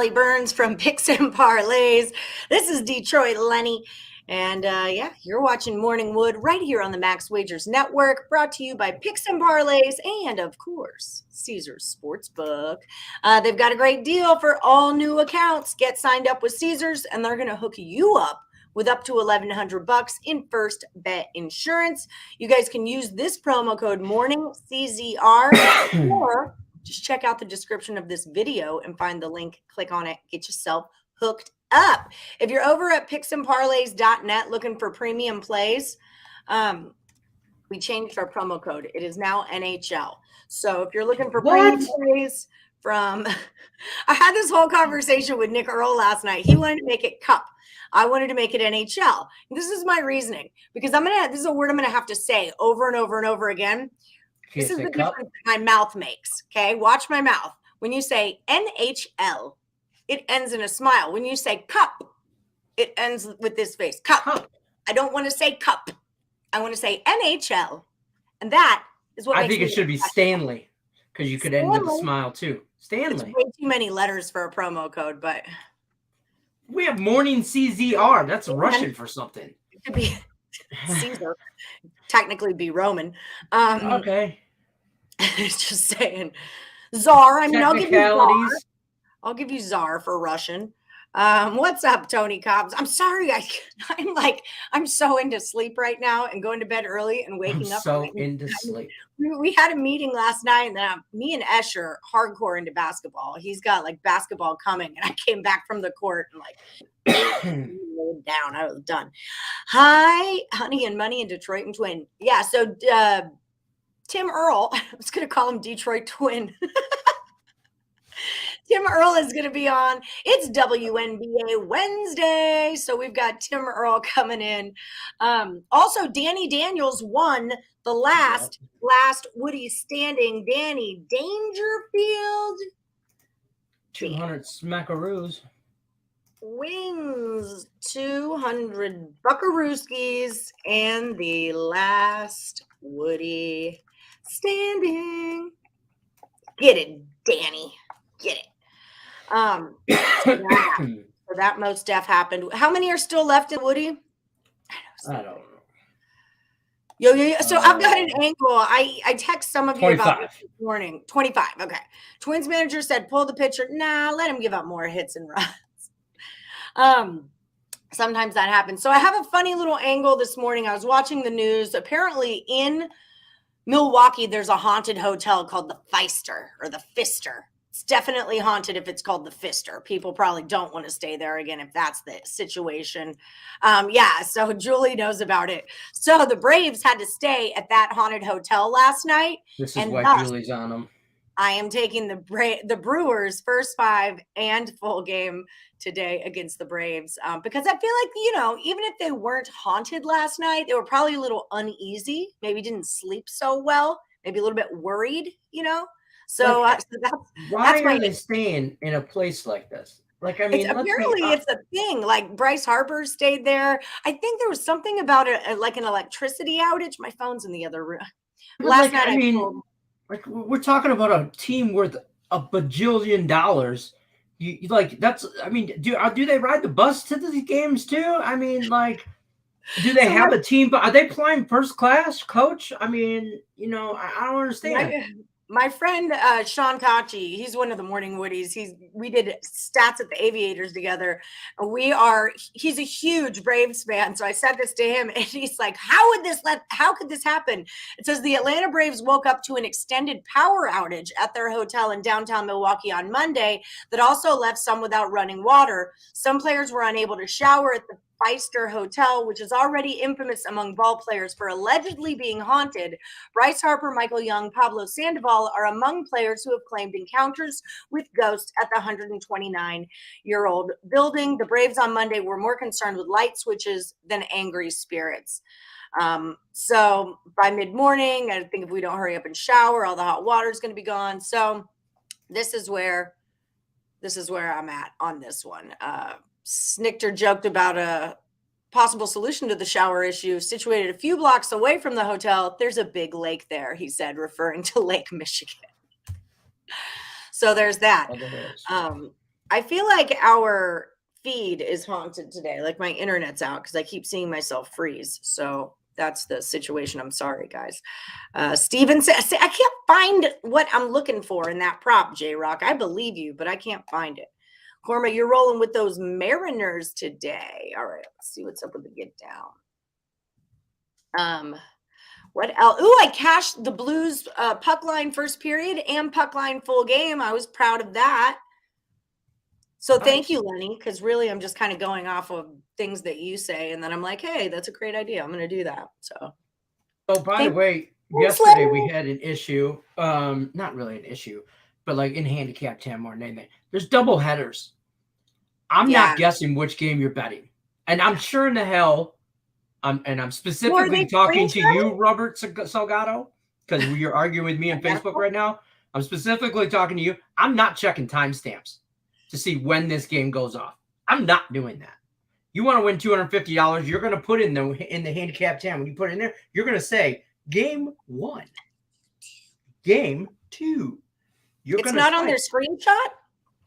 Allie Burns from Picks and Parlays. This is Detroit Lenny. And you're watching Morning Wood right here on the Max Wagers Network, brought to you by Picks and Parlays and, of course, Caesars Sportsbook. They've got a great deal for all new accounts. Get signed up with Caesars, and they're going to hook you up with up to $1,100 in first bet insurance. You guys can use this promo code MORNINGCZR or just check out the description of this video and find the link. Click on it. Get yourself hooked up. If you're over at picksandparlays.net looking for premium plays, we changed our promo code. It is now NHL. So if you're looking for premium plays from, I had this whole conversation with Nick Earle last night. He wanted to make it Cup. I wanted to make it NHL. This is my reasoning, because this is a word I'm going to have to say over and over and over again. This is the difference my mouth makes. Okay. Watch my mouth. When you say NHL, it ends in a smile. When you say cup, it ends with this face. Cup. I don't want to say cup. I want to say NHL. And that is what I think it should be Stanley, because you could end with a smile too. Stanley. It's way too many letters for a promo code, but we have Morning CZR. That's Russian for something. It could be Caesar. Technically be Roman. Okay. Just saying. Czar. I mean, I'll give you Czar. I'll give you Czar for Russian. What's up, Tony Cobbs? I'm sorry. I'm so into sleep right now and going to bed early and waking up. So into sleep. We had a meeting last night, and me and Escher hardcore into basketball. He's got like basketball coming, and I came back from the court and down. I was done. Hi, Honey and Money in Detroit and Twin. Yeah. So Tim Earle, I was going to call him Detroit Twin. Tim Earle is going to be on. It's WNBA Wednesday. So we've got Tim Earle coming in. Also, Danny Daniels won the last Woodies standing. Danny Dangerfield. 200 smackaroos. Wings 200 buckarooskies. And the last Woody standing. Get it, Danny. Get it. So that most def happened. How many are still left in Woody? I don't know. Yo. So I've got an angle. I text some of you 25. about this morning. 25. Okay. Twins manager said, pull the pitcher. Nah, let him give up more hits and runs. Sometimes that happens. So I have a funny little angle this morning. I was watching the news. Apparently in Milwaukee, there's a haunted hotel called the Feister or the Fister. It's definitely haunted if it's called the Fister. People probably don't want to stay there again if that's the situation. So Julie knows about it. So the Braves had to stay at that haunted hotel last night. This is why Julie's on them. I am taking the Brewers first 5 and full game today against the Braves because I feel like, even if they weren't haunted last night, they were probably a little uneasy, maybe didn't sleep so well, maybe a little bit worried, So, why are they staying in a place like this? Apparently it's a thing. Like Bryce Harper stayed there. I think there was something about it, like an electricity outage. My phone's in the other room. Last night, we're talking about a team worth $1 bajillion. Do they ride the bus to the games too? Do they have a team? Are they playing first class, coach? I don't understand. My friend Sean Kachi, he's one of the Morning Woodies. We did stats at the Aviators together. He's a huge Braves fan. So I said this to him, and he's like, how could this happen? It says the Atlanta Braves woke up to an extended power outage at their hotel in downtown Milwaukee on Monday that also left some without running water. Some players were unable to shower at the Feister Hotel, which is already infamous among ball players for allegedly being haunted. Bryce Harper, Michael Young, Pablo Sandoval are among players who have claimed encounters with ghosts at the 129-year-old building. The Braves on Monday were more concerned with light switches than angry spirits. So by mid-morning, I think if we don't hurry up and shower, all the hot water is going to be gone. So this is where I'm at on this one. Snichter joked about a possible solution to the shower issue. Situated a few blocks away from the hotel, there's a big lake there, he said, referring to Lake Michigan. So there's that. I feel like our feed is haunted today. Like my internet's out because I keep seeing myself freeze. So that's the situation. I'm sorry, guys. Steven says, I can't find what I'm looking for in that prop, J-Rock. I believe you, but I can't find it. Corma, you're rolling with those Mariners today. All right, let's see what's up with the get down. What else? Ooh, I cashed the Blues puck line first period and puck line full game. I was proud of that. So thank you, Lenny, because really I'm just kind of going off of things that you say, and then I'm like, hey, that's a great idea. I'm going to do that. So. Oh, by the way, yesterday we had an issue. Not really an issue, but like in handicap 10 more than anything. There's double headers. I'm not guessing which game you're betting, and I'm sure in the hell. I'm specifically talking to you, Robert Salgado, because you're arguing with me on Facebook right now. I'm specifically talking to you. I'm not checking timestamps to see when this game goes off. I'm not doing that. You want to win $250, you're going to put in the handicap 10. When you put it in there, you're going to say game 1, game 2. It's not on their screenshot,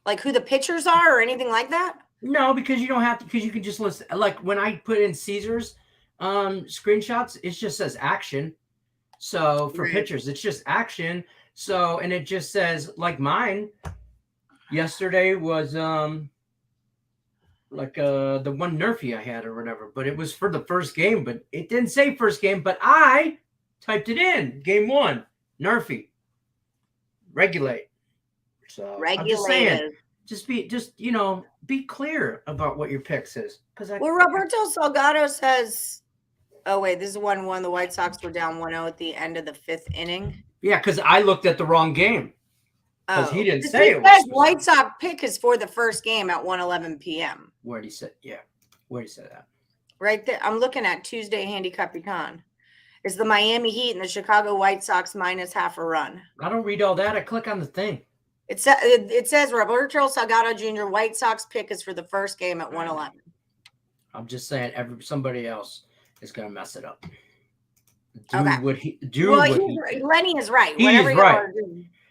like who the pitchers are or anything like that. No, because you don't have to. Because you can just listen. Like when I put in Caesar's screenshots, it just says action. So for pitchers, it's just action. So and it just says like mine. Yesterday was like the one Nerfy I had or whatever, but it was for the first game, but it didn't say first game, but I typed it in game 1 Nerfy regulate. So I'm just saying, be clear about what your picks is. Roberto Salgado says, oh wait, this is 1-1. The White Sox were down 1-0 at the end of the 5th inning. Yeah, because I looked at the wrong game. Because he didn't say it was White Sox pick is for the first game at 1:11 p.m. Where'd he say? Yeah, where'd he say that? Right there. I'm looking at Tuesday Handicapper. Is the Miami Heat and the Chicago White Sox minus half a run? I don't read all that. I click on the thing. It says Roberto Salgado Jr. White Sox pick is for the first game at 1:11. I'm just saying, somebody else is going to mess it up. Lenny is right. He is right.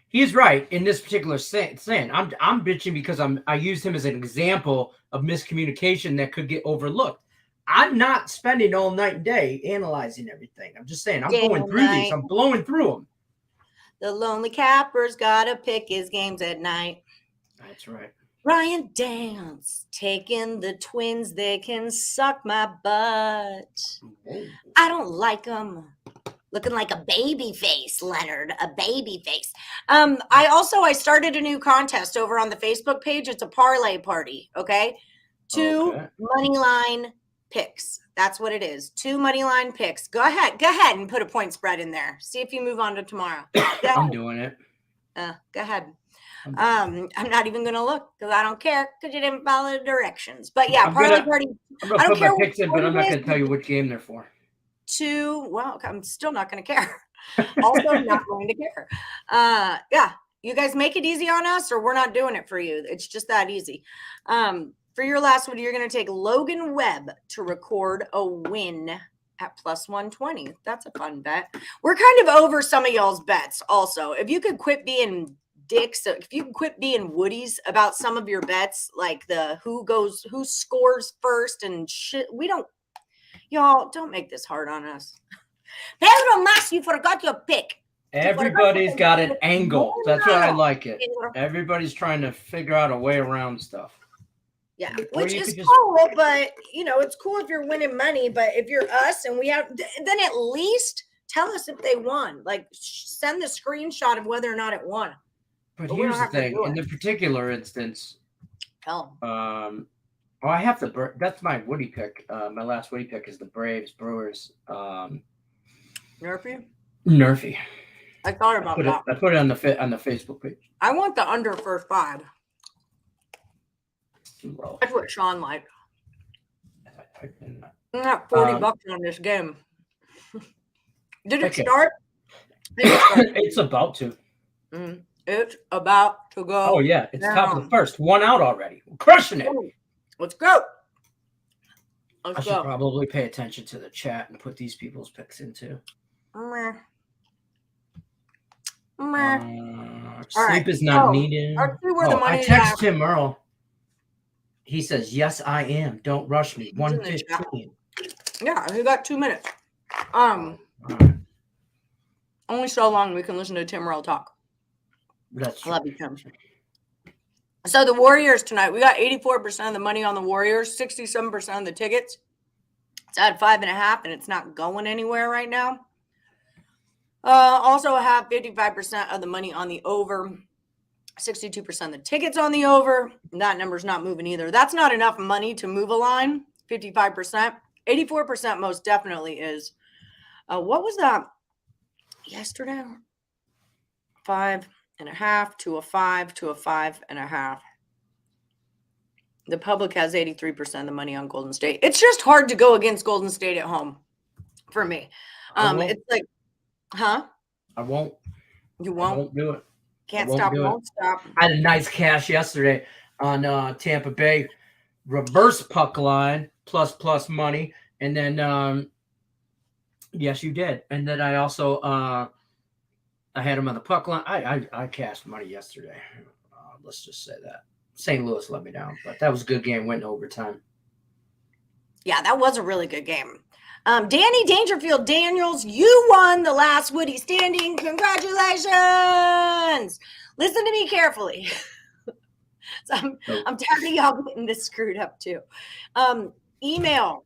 He's right in this particular saying. I'm bitching because I used him as an example of miscommunication that could get overlooked. I'm not spending all night and day analyzing everything. I'm just saying I'm going through these. I'm blowing through them. The lonely capper's got to pick his games at night. That's right. Ryan Dance taking the Twins. They can suck my butt. Whoa. I don't like them. Looking like a baby face, Leonard, a baby face. I started a new contest over on the Facebook page. It's a parlay party, okay? 2 money line picks. That's what it is. 2 money line picks. Go ahead and put a point spread in there. See if you move on to tomorrow. I'm doing it. Go ahead. I'm not even going to look because I don't care because you didn't follow the directions. But yeah, parlay party. I'm going to put my picks in, but I'm not going to tell you what game they're for. I'm still not going to care. Also not going to care. You guys make it easy on us or we're not doing it for you. It's just that easy. For your last one, you're going to take Logan Webb to record a win at plus 120. That's a fun bet. We're kind of over some of y'all's bets also. If you could quit being dicks, if you can quit being Woodies about some of your bets, like the who scores first and shit, y'all don't make this hard on us. Pedro Mas, you forgot your pick. Everybody's got an angle. That's why I like it. Everybody's trying to figure out a way around stuff. Yeah, which is cool, but it's cool if you're winning money. But if you're us and we have, then at least tell us if they won. Like send the screenshot of whether or not it won. But here's the thing: in the particular instance, I have the. That's my Woody pick. My last Woody pick is the Braves Brewers. Nerfy. I thought about that. I put it on the Facebook page. I want the under for 5. That's what Sean liked. I'm not $40 on this game. Did it start? It's about to. It's about to go. Oh yeah, it's top of the first. 1 out already. We're crushing it. Let's go. I should probably pay attention to the chat and put these people's picks in too. Sleep is not needed. I text him, Earle. He says, yes, I am. Don't rush me. He's in the chat. 115. Yeah, we got 2 minutes. Right. Only so long we can listen to Tim Earle talk. That's true. I love you, Tim. So the Warriors tonight, we got 84% of the money on the Warriors, 67% of the tickets. It's at 5.5, and it's not going anywhere right now. Also have 55% of the money on the over, 62% of the tickets on the over. That number's not moving either. That's not enough money to move a line, 55%. 84% most definitely is. What was that yesterday? 5.5 to a 5 to a 5.5. The public has 83% of the money on Golden State. It's just hard to go against Golden State at home for me. It's like, huh? I won't. You won't? I won't do it. Can't stop, won't stop. I had a nice cash yesterday on Tampa Bay reverse puck line plus money, and then yes, you did. And then I also I had him on the puck line. I cashed money yesterday. Let's just say that St. Louis let me down, but that was a good game. Went in overtime. Yeah, that was a really good game. Danny Dangerfield Daniels, you won the last Woody standing. Congratulations. Listen to me carefully. So I'm tired of y'all getting this screwed up too. Email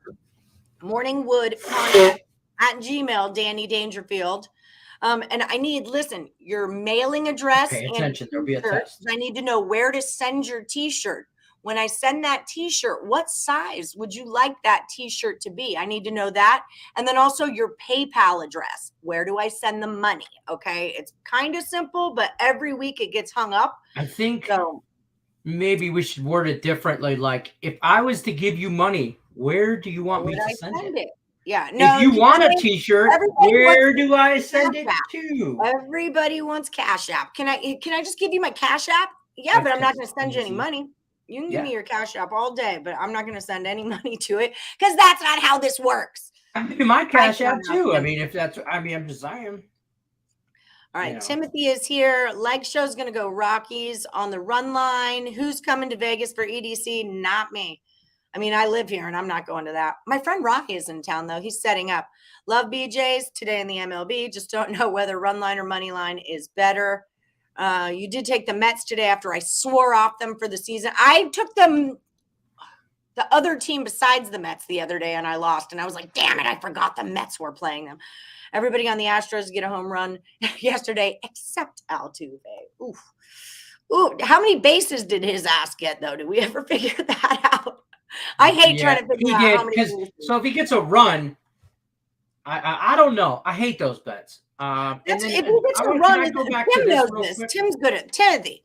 morningwood@gmail, Danny Dangerfield. And I need, listen, your mailing address. Pay attention. There'll be a test. I need to know where to send your t-shirt. When I send that t-shirt, what size would you like that t-shirt to be? I need to know that. And then also your PayPal address. Where do I send the money? Okay. It's kind of simple, but every week it gets hung up. I think maybe we should word it differently. Like, if I was to give you money, where do you want me to send it? Yeah. No, if you want a t-shirt, where do I send it to? Everybody wants Cash App. Can I just give you my Cash App? Yeah, but I'm not going to send you any money. You can give me your Cash App all day, but I'm not going to send any money to it because that's not how this works. I mean, my Cash App too. I mean, I'm just saying. All right, Timothy is here. Leg show's going to go Rockies on the run line. Who's coming to Vegas for EDC? Not me. I mean, I live here and I'm not going to that. My friend Rocky is in town though. He's setting up. Love BJ's today in the MLB. Just don't know whether run line or money line is better. You did take the Mets today after I swore off them for the season. I took them, the other team besides the Mets the other day, and I lost. And I was like, damn it, I forgot the Mets were playing them. Everybody on the Astros get a home run yesterday except Altuve. Oof. Ooh, how many bases did his ass get, though? Did we ever figure that out? I hate trying to figure out how many bases. So if he gets a run, I don't know. I hate those bets. If he gets a run, Tim knows this. Tim's good at Timothy.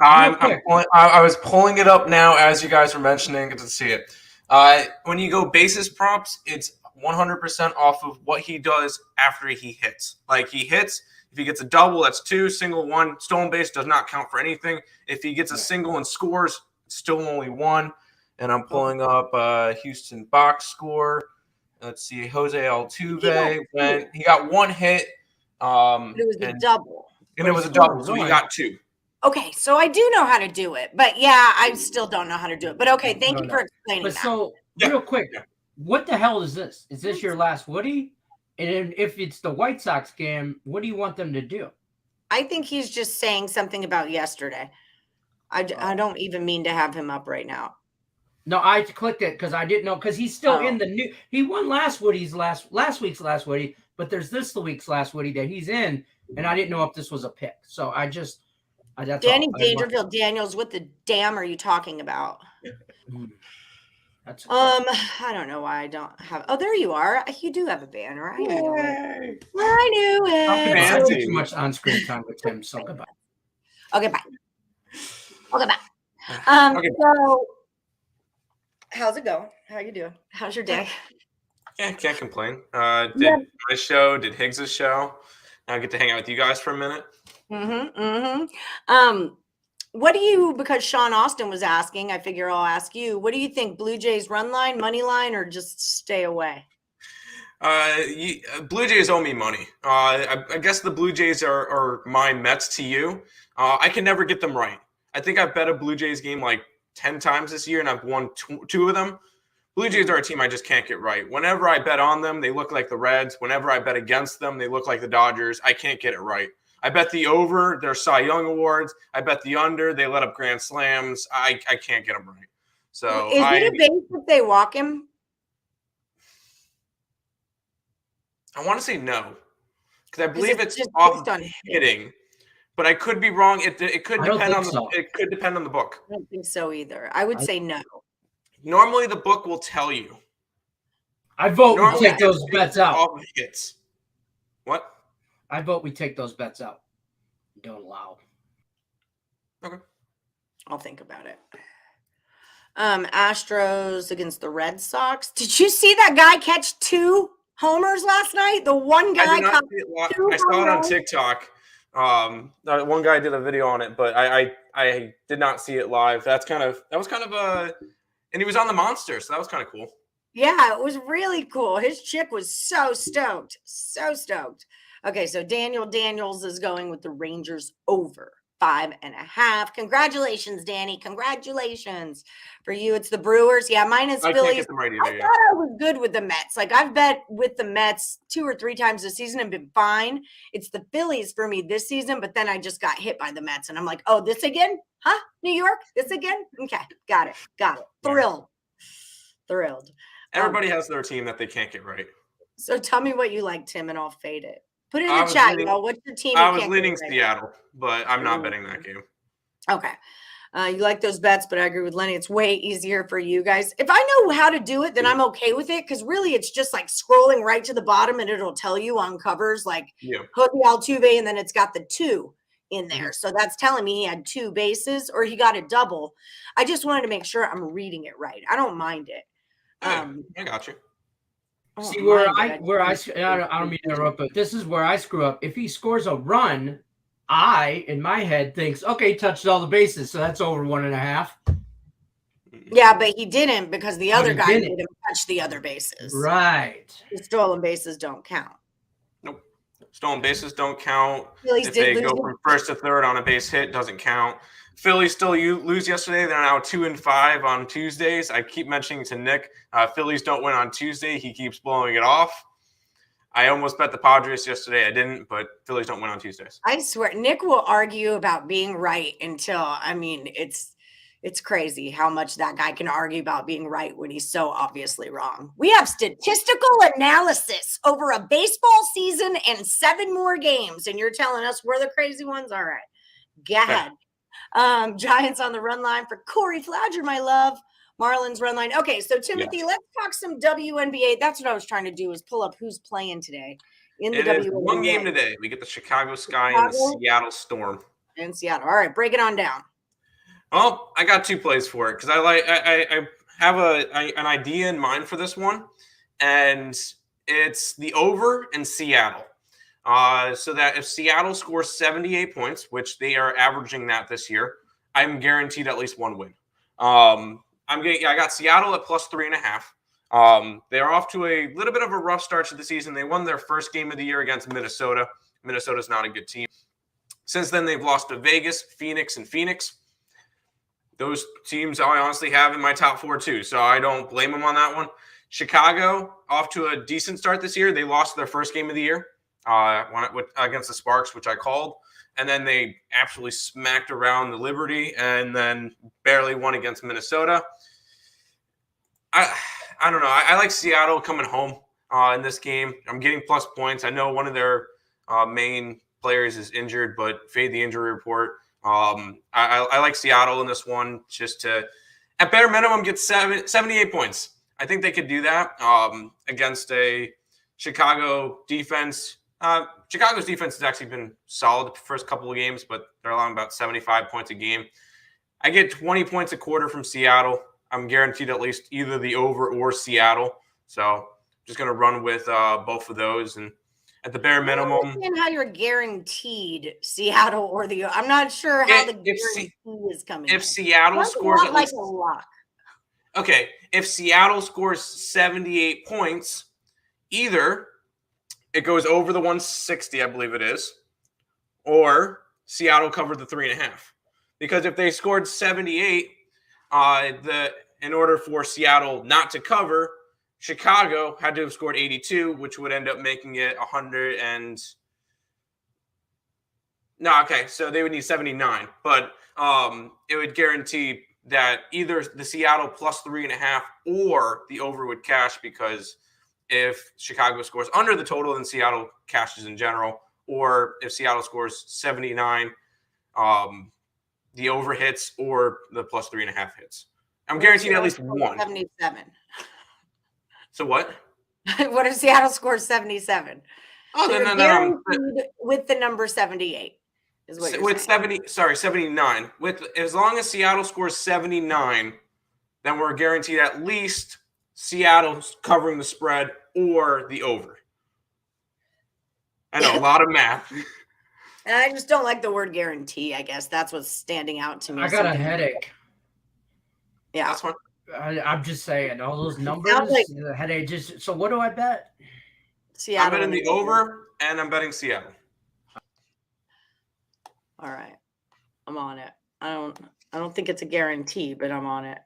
I was pulling it up now as you guys were mentioning. Good to see it. When you go basis props, it's 100% off of what he does after he hits. Like, he hits, if he gets a double, that's 2, single 1. Stolen base does not count for anything. If he gets a single and scores, it's still only 1. And I'm pulling up Houston box score. Let's see, Jose Altuve. He got 1 hit. It was a double. And it was a double, so he got 2. Okay, so I do know how to do it. But, yeah, I still don't know how to do it. But, okay, thank you for explaining that. So, real quick, what the hell is this? Is this your last Woody? And if it's the White Sox game, what do you want them to do? I think he's just saying something about yesterday. I don't even mean to have him up right now. No, I clicked it because I didn't know, because he's still in the new. He won last week's last Woody, but there's this week's last Woody that he's in, and I didn't know if this was a pick. So that's Danny Dangerfield Daniels. What the damn are you talking about? I don't know why I don't have. Oh, there you are. You do have a banner. I knew it. I knew it. I too much on-screen time with Tim. So goodbye. Okay, bye. Okay, bye. So, how's it going? How you doing? How's your day? Yeah, can't complain. Did my show? Did Higgs' show? I get to hang out with you guys for a minute. What do you, because Sean Austin was asking, I figure I'll ask you, what do you think? Blue Jays run line, money line, or just stay away? Blue Jays owe me money. I guess the Blue Jays are my Mets to you. I can never get them right. I think I've bet a Blue Jays game like 10 times this year, and I've won two of them. Blue Jays are a team I just can't get right. Whenever I bet on them, they look like the Reds. Whenever I bet against them, they look like the Dodgers. I can't get it right. I bet the over, their Cy Young awards. I bet the under, they let up grand slams. I can't get them right. So is it a base if they walk him? I want to say no, because I believe it's just off based on hitting. But I could be wrong. It could depend on it could depend on the book. I don't think so either. I would say no. Normally, the book will tell you. I vote we take those bets out. All hits. What? I vote we take those bets out. Don't allow. Okay. I'll think about it. Astros against the Red Sox. Did you see that guy catch 2 homers last night? The one guy caught 2 I saw it on TikTok. One guy did a video on it, but I did not see it live. That was kind of a, and he was on the Monster, so that was kind of cool. Yeah, it was really cool. His chick was so stoked. Okay, so Daniel Daniels is going with the Rangers over 5.5. Congratulations, Danny. Congratulations for you. It's the Brewers. Yeah, mine is I Phillies. Can't get them right either, I thought I was good with the Mets. Like, I've bet with the Mets 2 or 3 times this season and been fine. It's the Phillies for me this season, but then I just got hit by the Mets, and I'm like, oh, this again? Huh? New York? This again? Okay, got it. Thrilled. Everybody has their team that they can't get right. So tell me what you like, Tim, and I'll fade it. Put it in the chat, y'all. What's your team? I was leaning Seattle, but I'm not betting that game. Okay. You like those bets, but I agree with Lenny. It's way easier for you guys. If I know how to do it, then I'm okay with it, because really it's just like scrolling right to the bottom and it'll tell you on covers like Jose Altuve, and then it's got the 2 in there. So that's telling me he had 2 bases or he got a double. I just wanted to make sure I'm reading it right. I don't mind it. I got you. See where I don't mean to interrupt, but this is where I screw up. If he scores a run, I in my head thinks, okay, touched all the bases, so that's over 1.5. Yeah, but he didn't, because the other guy didn't touch the other bases. Right. The stolen bases don't count. Nope. Stolen bases don't count. Phillies if they go from first to third on a base hit, doesn't count. Phillies still lose yesterday. They're now 2-5 on Tuesdays. I keep mentioning to Nick, Phillies don't win on Tuesday. He keeps blowing it off. I almost bet the Padres yesterday. I didn't, but Phillies don't win on Tuesdays. I swear, Nick will argue about being right until, it's crazy how much that guy can argue about being right when he's so obviously wrong. We have statistical analysis over a baseball season and 7 more games, and you're telling us we're the crazy ones? All right. Go ahead. Giants on the run line for Corey Flagger, my love. Marlins run line. Okay, so Timothy, let's talk some WNBA. That's what I was trying to do, is pull up who's playing today in the WNBA. Is one game today. We get the Chicago Sky and the Seattle Storm. In Seattle. All right, break it on down. Well, I got 2 plays for it, because I have an idea in mind for this one, and it's the over in Seattle. So that if Seattle scores 78 points, which they are averaging that this year, I'm guaranteed at least 1 win. I got Seattle at plus 3.5. They're off to a little bit of a rough start to the season. They won their first game of the year against Minnesota. Minnesota's not a good team. Since then, they've lost to Vegas, Phoenix, and Phoenix. Those teams I honestly have in my top 4 too, so I don't blame them on that one. Chicago, off to a decent start this year. They lost their first game of the year. Won it against the Sparks, which I called, and then they absolutely smacked around the Liberty, and then barely won against Minnesota. I don't know. I like Seattle coming home in this game. I'm getting plus points. I know one of their main players is injured, but fade the injury report. I like Seattle in this one, just to, at bare minimum, get 78 points. I think they could do that against a Chicago defense. Chicago's defense has actually been solid the first couple of games, but they're allowing about 75 points a game. I get 20 points a quarter from Seattle. I'm guaranteed at least either the over or Seattle. So I'm just going to run with both of those. And at the bare minimum, I don't understand how you're guaranteed Seattle or the. I'm not sure how the guarantee is coming. If Seattle scores at least a lock. Okay, if Seattle scores 78 points, either it goes over the 160, I believe it is, or Seattle covered the 3.5. Because if they scored 78, In order for Seattle not to cover, Chicago had to have scored 82, which would end up making it 100 and no, okay, so they would need 79, but it would guarantee that either the Seattle plus 3.5 or the over would cash, because if Chicago scores under the total, then Seattle cashes in general, or if Seattle scores 79, the over hits or the plus 3.5 hits. I'm guaranteed at least one. 77. So what? What if Seattle scores 77? Oh, so no. With the number 78 is what you're with saying. 79. With as long as Seattle scores 79, then we're guaranteed at least Seattle covering the spread or the over. I know, a lot of math. And I just don't like the word guarantee, I guess. That's what's standing out to me. I got a headache. Yeah. That's fine. I'm just saying, all those numbers, the headache just... So what do I bet? Seattle. I'm betting the over, and I'm betting Seattle. All right. I'm on it. I don't think it's a guarantee, but I'm on it.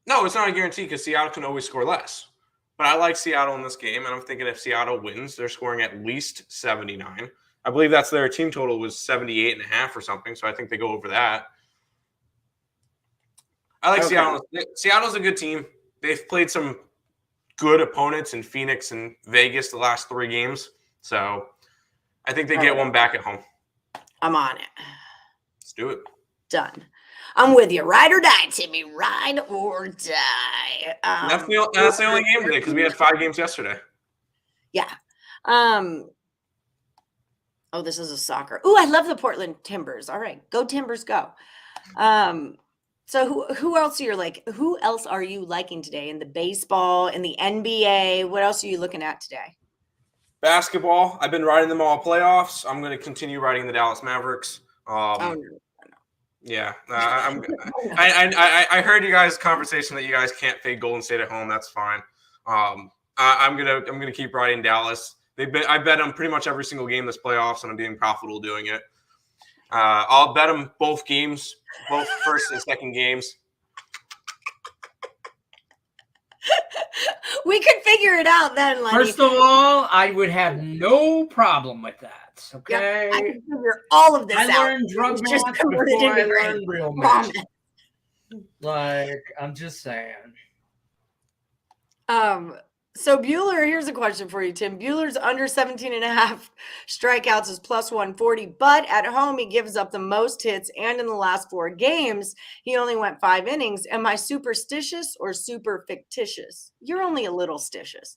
No, it's not a guarantee because Seattle can always score less. But I like Seattle in this game, and I'm thinking if Seattle wins, they're scoring at least 79. I believe that's their team total was 78.5 or something, so I think they go over that. I like Seattle. Seattle's a good team. They've played some good opponents in Phoenix and Vegas the last 3 games, so I think they get one back at home. I'm on it. Let's do it. Done. I'm with you. Ride or die, Timmy. Ride or die. That's the only game today because we had 5 games yesterday. Yeah. Oh, this is a soccer. Ooh, I love the Portland Timbers. All right, go Timbers, go. So who else are you liking today in the baseball, in the NBA? What else are you looking at today? Basketball. I've been riding them all playoffs. I'm going to continue riding the Dallas Mavericks. Yeah, I heard you guys' conversation that you guys can't fade Golden State at home. That's fine. I'm gonna keep riding Dallas. I bet them pretty much every single game this playoffs, and I'm being profitable doing it. I'll bet them both games, both first and second games. We could figure it out then, Lenny. First of all, I would have no problem with that. Okay, I can figure all of this out. I learned drug just math converted before I into learned real math. Like, I'm just saying. So Bueller, here's a question for you, Tim. Bueller's under 17.5 strikeouts is plus 140, but at home he gives up the most hits, and in the last 4 games, he only went 5 innings. Am I superstitious or super fictitious? You're only a little stitious.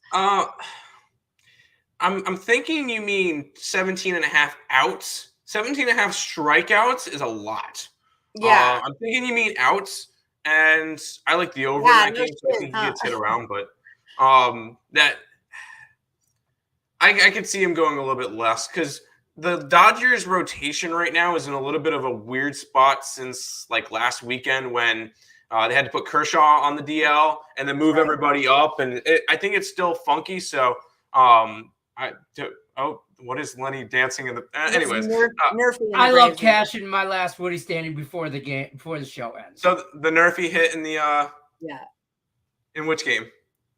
I'm thinking you mean 17.5 outs. 17.5 strikeouts is a lot. Yeah. I'm thinking you mean outs, and I like the over in that game, so I think he gets hit around, but that I could see him going a little bit less because the Dodgers rotation right now is in a little bit of a weird spot since like last weekend when they had to put Kershaw on the DL and then move everybody up, and I think it's still funky. So what is Lenny dancing in the? Anyways, I love cashing my last Woody standing before the show ends. So the Nerfy hit in the in which game?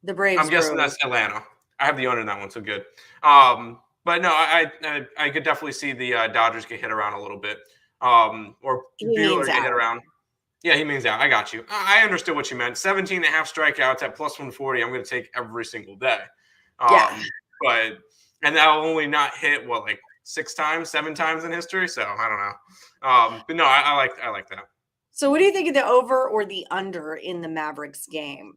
The Braves. I'm guessing that's Atlanta. I have the owner in that one, so good. But no, I could definitely see the Dodgers get hit around a little bit, or Bueller get hit around. Yeah, he means out. I got you. I understood what you meant. 17.5 strikeouts at plus 140. I'm going to take every single day. But that'll only not hit like 6 times, 7 times in history. So I don't know. But no, I like that. So what do you think of the over or the under in the Mavericks game?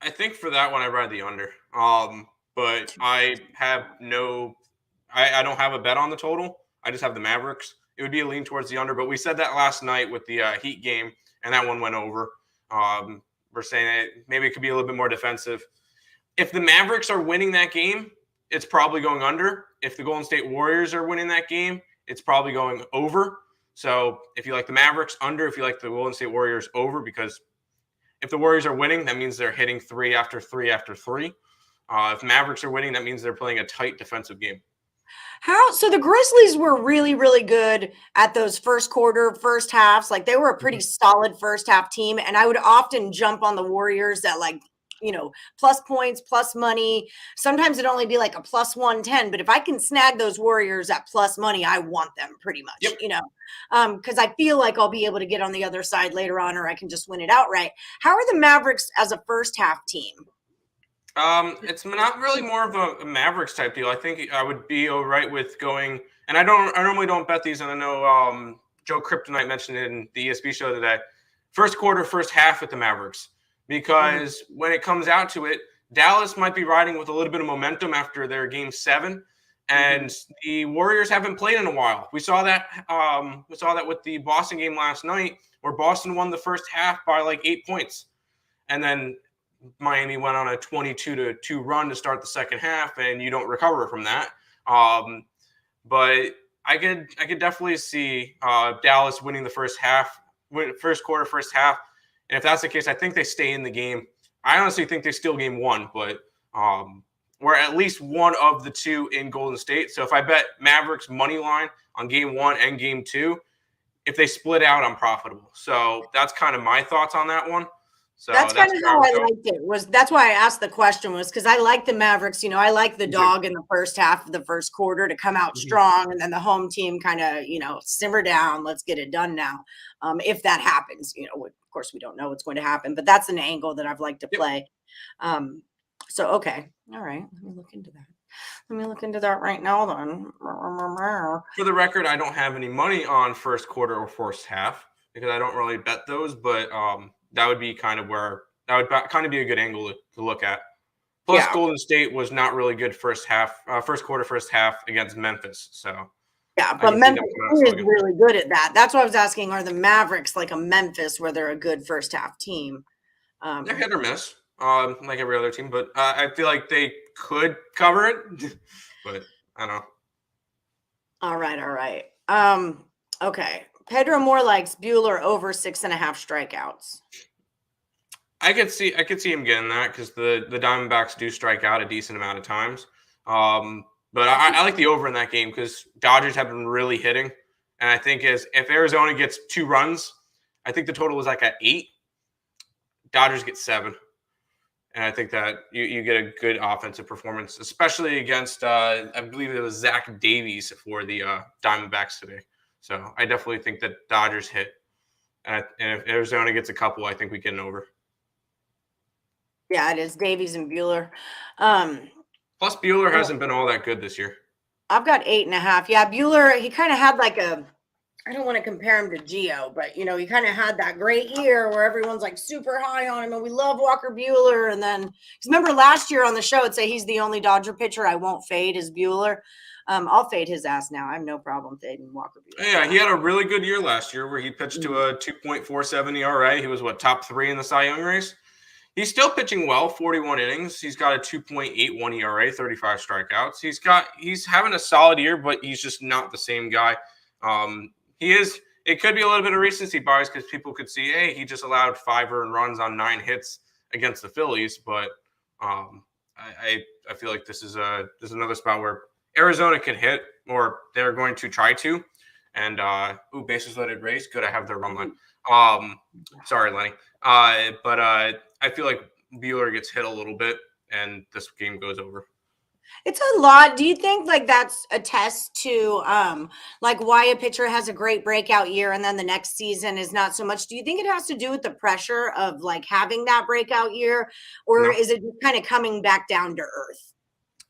I think for that one, I ride the under. But I have I don't have a bet on the total. I just have the Mavericks. It would be a lean towards the under, but we said that last night with the Heat game, and that one went over. We're saying maybe it could be a little bit more defensive. If the Mavericks are winning that game, it's probably going under. If the Golden State Warriors are winning that game, it's probably going over. So if you like the Mavericks, under. If you like the Golden State Warriors, over, because if the Warriors are winning, that means they're hitting 3 after 3 after 3. If Mavericks are winning, that means they're playing a tight defensive game. So the Grizzlies were really, really good at those first quarter, first halves. Like they were a pretty solid first half team. And I would often jump on the Warriors at like, plus points, plus money. Sometimes it'd only be like a plus 110. But if I can snag those Warriors at plus money, I want them pretty much, because I feel like I'll be able to get on the other side later on, or I can just win it outright. How are the Mavericks as a first half team? It's not really more of a Mavericks type deal. I think I would be all right with going, and I normally don't bet these, and I know Joe Kryptonite mentioned it in the ESB show today. First quarter, first half with the Mavericks, because when it comes out to it, Dallas might be riding with a little bit of momentum after their game 7, and the Warriors haven't played in a while. We saw that with the Boston game last night, where Boston won the first half by like 8 points, and then Miami went on a 22-2 run to start the second half, and you don't recover from that. But I could definitely see Dallas winning the first quarter, first half. And if that's the case, I think they stay in the game. I honestly think they steal game 1, but we're at least one of the 2 in Golden State. So if I bet Mavericks money line on game 1 and game 2, if they split out, I'm profitable. So that's kind of my thoughts on that one. So that's kind of how I liked it. That's why I asked the question, was because I like the Mavericks. I like the dog in the first half of the first quarter to come out strong, and then the home team kind of simmer down. Let's get it done now. If that happens, of course we don't know what's going to happen, but that's an angle that I've liked to play. So okay, all right, let me look into that. Let me look into that right now then. For the record, I don't have any money on first quarter or first half because I don't really bet those, but that would be kind of be a good angle to look at. Plus, Golden State was not really good first quarter, first half against Memphis. So yeah, but Memphis is really good at that. That's what I was asking. Are the Mavericks like a Memphis where they're a good first half team? They're hit or miss, like every other team. But I feel like they could cover it. But I don't know. All right. Okay. Pedro Moore likes Bueller over 6.5 strikeouts. I could see him getting that because the Diamondbacks do strike out a decent amount of times. But I like the over in that game because Dodgers have been really hitting. And I think if Arizona gets 2 runs, I think the total was like at 8. Dodgers get 7. And I think that you get a good offensive performance, especially against, I believe it was Zach Davies for the Diamondbacks today. So I definitely think that Dodgers hit. And if Arizona gets a couple, I think we get an over. Yeah, it is Davies and Bueller. Plus, Bueller hasn't been all that good this year. I've got 8.5. Yeah, Bueller, he kind of had like I don't want to compare him to Gio, but, he kind of had that great year where everyone's like super high on him and we love Walker Bueller. And then, because remember last year on the show, it'd say he's the only Dodger pitcher I won't fade is Bueller. I'll fade his ass now. I have no problem fading Walker Bueller. Yeah, he had a really good year last year where he pitched to a 2.47 ERA. He was, top 3 in the Cy Young race? He's still pitching well, 41 innings. He's got a 2.81 ERA, 35 strikeouts. He's having a solid year, but he's just not the same guy. It could be a little bit of recency bias because people could see, hey, he just allowed 5 earned runs on 9 hits against the Phillies. But I feel like this is another spot where Arizona can hit, or they're going to try to. And bases loaded race. Good, I have their run line. Sorry, Lenny. But I feel like Bueller gets hit a little bit, and this game goes over. It's a lot. Do you think like that's a test to like why a pitcher has a great breakout year and then the next season is not so much? Do you think it has to do with the pressure of like having that breakout year, or is it just kind of coming back down to earth?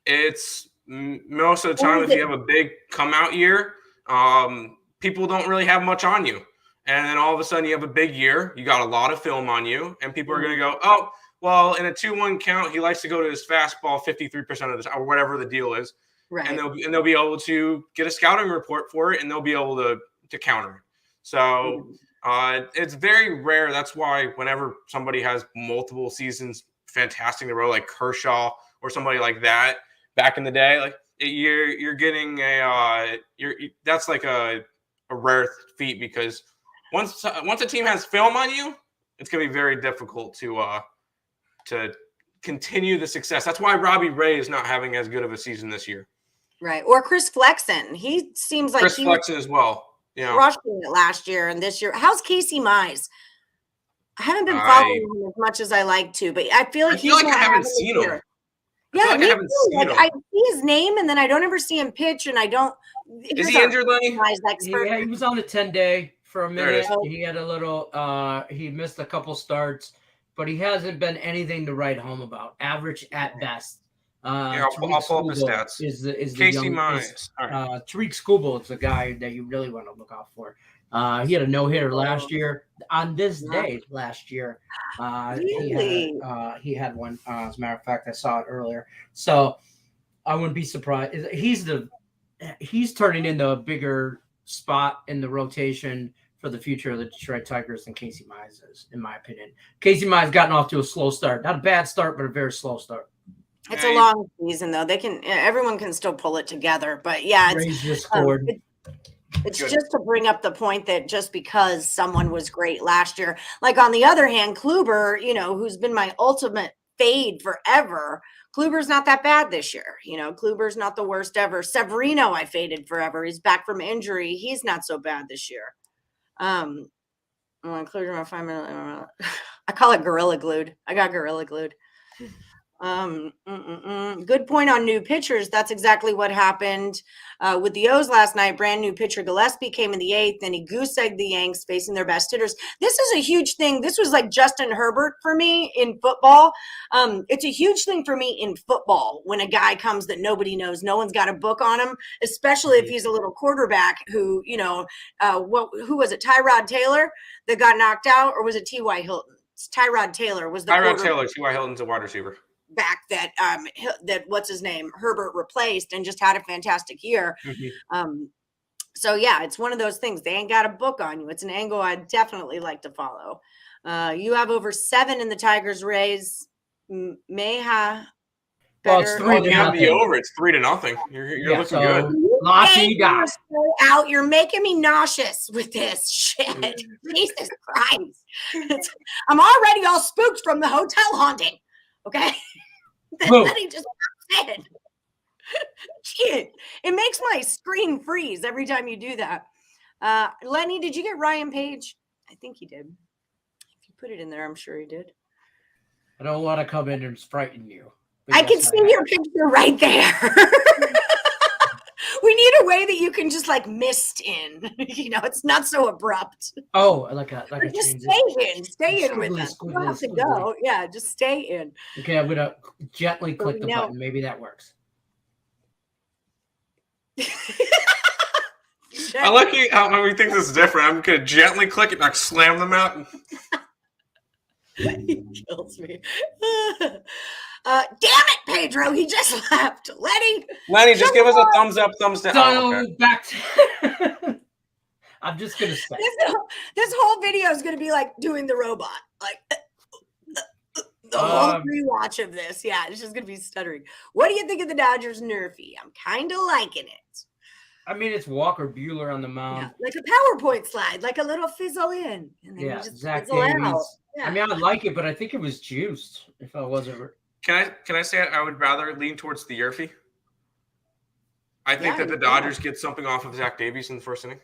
It's most of the time if you have a big come out year, people don't really have much on you. And then all of a sudden you have a big year, you got a lot of film on you, and people are going to go, oh, well, in a 2-1 count, he likes to go to his fastball 53% of the time, or whatever the deal is. Right. And they'll be able to get a scouting report for it, and they'll be able to counter it. So it's very rare. That's why whenever somebody has multiple seasons fantastic in a row, like Kershaw or somebody like that back in the day, like you're getting that's like a rare feat, because once a team has film on you, it's going to be very difficult to continue the success. That's why Robbie Ray is not having as good of a season this year. Right. Or Chris Flexen. He seems like Chris he was Flexen as well. Yeah. rushing it last year and this year. How's Casey Mize? I haven't been following him as much as I like to, but I feel like I haven't seen him. Yeah, me too. Like I see his name and then I don't ever see him pitch, and I don't. Is he injured, Lenny? Yeah, he was on the 10-day for a minute. He had a little. He missed a couple starts, but he hasn't been anything to write home about. Average at best. I'll pull up his stats. Is the Casey Mize. Tariq Skubal is the guy that you really want to look out for. He had a no-hitter last year. On this day last year, really? he had one. As a matter of fact, I saw it earlier. So I wouldn't be surprised. He's turning into a bigger spot in the rotation for the future of the Detroit Tigers than Casey Mize is, in my opinion. Casey Mize gotten off to a slow start. Not a bad start, but a very slow start. It's a long season, though. Everyone can still pull it together. But yeah, Rays just scored. It's just to bring up the point that just because someone was great last year, like on the other hand, Kluber, who's been my ultimate fade forever, Kluber's not that bad this year. Kluber's not the worst ever. Severino, I faded forever. He's back from injury. He's not so bad this year. I'm gonna include my 5 minute. I call it Gorilla Glued. I got Gorilla Glued. Good point on new pitchers. That's exactly what happened with the O's last night. Brand new pitcher Gillespie came in the 8th, and he goose-egged the Yanks facing their best hitters. This is a huge thing. This was like Justin Herbert for me in football. It's a huge thing for me in football when a guy comes that nobody knows. No one's got a book on him, especially if he's a little quarterback who, who was it, Tyrod Taylor that got knocked out, or was it T.Y. Hilton? It's Tyrod Taylor was the Tyrod Taylor. T.Y. Hilton's a wide receiver. Back that what's his name, Herbert replaced, and just had a fantastic year. So yeah, it's one of those things. They ain't got a book on you. It's an angle I'd definitely like to follow. You have over 7 in the Tigers Rays. Mayha. Well, it's 3-0. Over. It's 3-0. You're looking good. Out. You're making me nauseous with this shit. Jesus Christ. I'm already all spooked from the hotel haunting. Okay. Lenny just said. Shit. It makes my screen freeze every time you do that. Lenny, did you get Ryan Page? I think he did. If you put it in there, I'm sure he did. I don't want to come in and frighten you. I can see your picture right there. We need a way that you can just like mist in. It's not so abrupt. Oh, like a just stay in with us. You don't have to go. Yeah, just stay in. Okay, I'm gonna gently click the button. Maybe that works. I like how we think this is different. I'm gonna gently click it and like slam them out. He kills me. Damn it, Pedro! He just left. Lenny, just give us a thumbs up, thumbs down. So back to. I'm just gonna say this whole video is gonna be like doing the robot, like the whole rewatch of this. Yeah, it's just gonna be stuttering. What do you think of the Dodgers nerfy? I'm kind of liking it. I mean, it's Walker Buehler on the mound, like a PowerPoint slide, like a little fizzle in, and then just Zach Davies. Yeah. I mean, I like it, but I think it was juiced. If I wasn't. Can I say I would rather lean towards the Yerfy? I think that the Dodgers get something off of Zach Davies in the first inning.